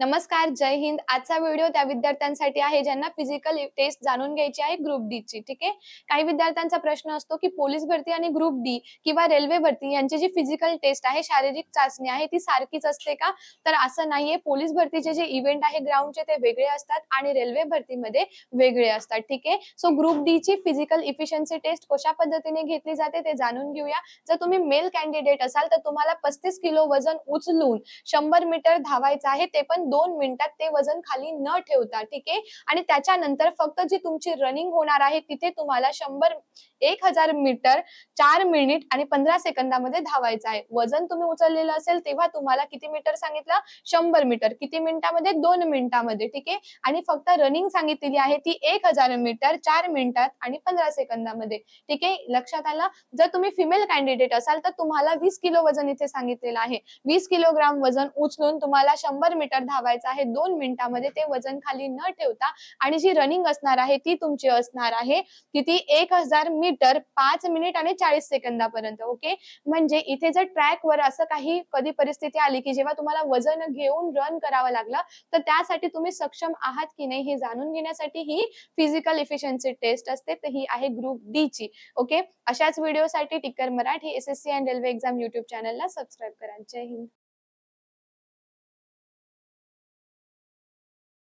नमस्कार, जय हिंद. आजचा व्हिडिओ त्या विद्यार्थ्यांसाठी आहे ज्यांना फिजिकल टेस्ट जाणून घ्यायची आहे ग्रुप डी ची. ठीक आहे. काही विद्यार्थ्यांचा प्रश्न असतो की पोलीस भरती आणि ग्रुप डी किंवा रेल्वे भरती यांची जी फिजिकल टेस्ट आहे, शारीरिक चाचणी आहे ती सारखीच असते का? तर असं नाहीये. पोलीस भरतीचे जे इव्हेंट आहे ग्राउंडचे ते वेगळे असतात आणि रेल्वे भरतीमध्ये वेगळे असतात. ठीक आहे. सो ग्रुप डी ची फिजिकल इफिशियन्सी टेस्ट कशा पद्धतीने घेतली जाते ते जाणून घेऊया. जर तुम्ही मेल कॅन्डिडेट असाल तर तुम्हाला 35 किलो वजन उचलून 100 मीटर धावायचं आहे, ते पण 2 मिनिटात ते वजन खाली न ठेवता. ठीक आहे. आणि त्याच्यानंतर फक्त जी तुमची रनिंग होणार आहे तिथे तुम्हाला 1000 मीटर 4 मिनिट आणि 15 सेकंदामध्ये धावायचं आहे. वजन तुम्ही उचललेलं असेल तेव्हा तुम्हाला किती मीटर सांगितलं? 100 मीटर. किती मिनिटामध्ये? 2 मिनिटामध्ये. ठीक आहे. आणि फक्त रनिंग सांगितलेली आहे ती 1000 मीटर 4 मिनिटात आणि 15 सेकंदामध्ये. ठीक आहे. लक्षात आलं? जर तुम्ही फिमेल कॅन्डिडेट असाल तर तुम्हाला 20 किलो वजन इथे सांगितलेलं आहे. 20 किलोग्राम वजन उचलून तुम्हाला 100 मीटर धावायचं आहे 2 मिनिटामध्ये, ते वजन खाली न ठेवता. आणि जी रनिंग असणार आहे ती तुमची असणार आहे किती? 1000 मीटर 5 मिनिट आणि 40 सेकंदापर्यंत. ओके. म्हणजे इथे जर ट्रॅकवर असं काही कधी परिस्थिती आली की जेव्हा तुम्हाला वजन घेऊन रन करावं लागलं, तर त्यासाठी तुम्ही सक्षम आहात की नाही हे जाणून घेण्यासाठी ही फिजिकल इफिशियन्सी टेस्ट असते. तर ही आहे ग्रुप डी ची. ओके. अशाच व्हिडिओसाठी टिकर Marathi SSC and railway exam YouTube चॅनलला सबस्क्राईब करा. जय हिंद.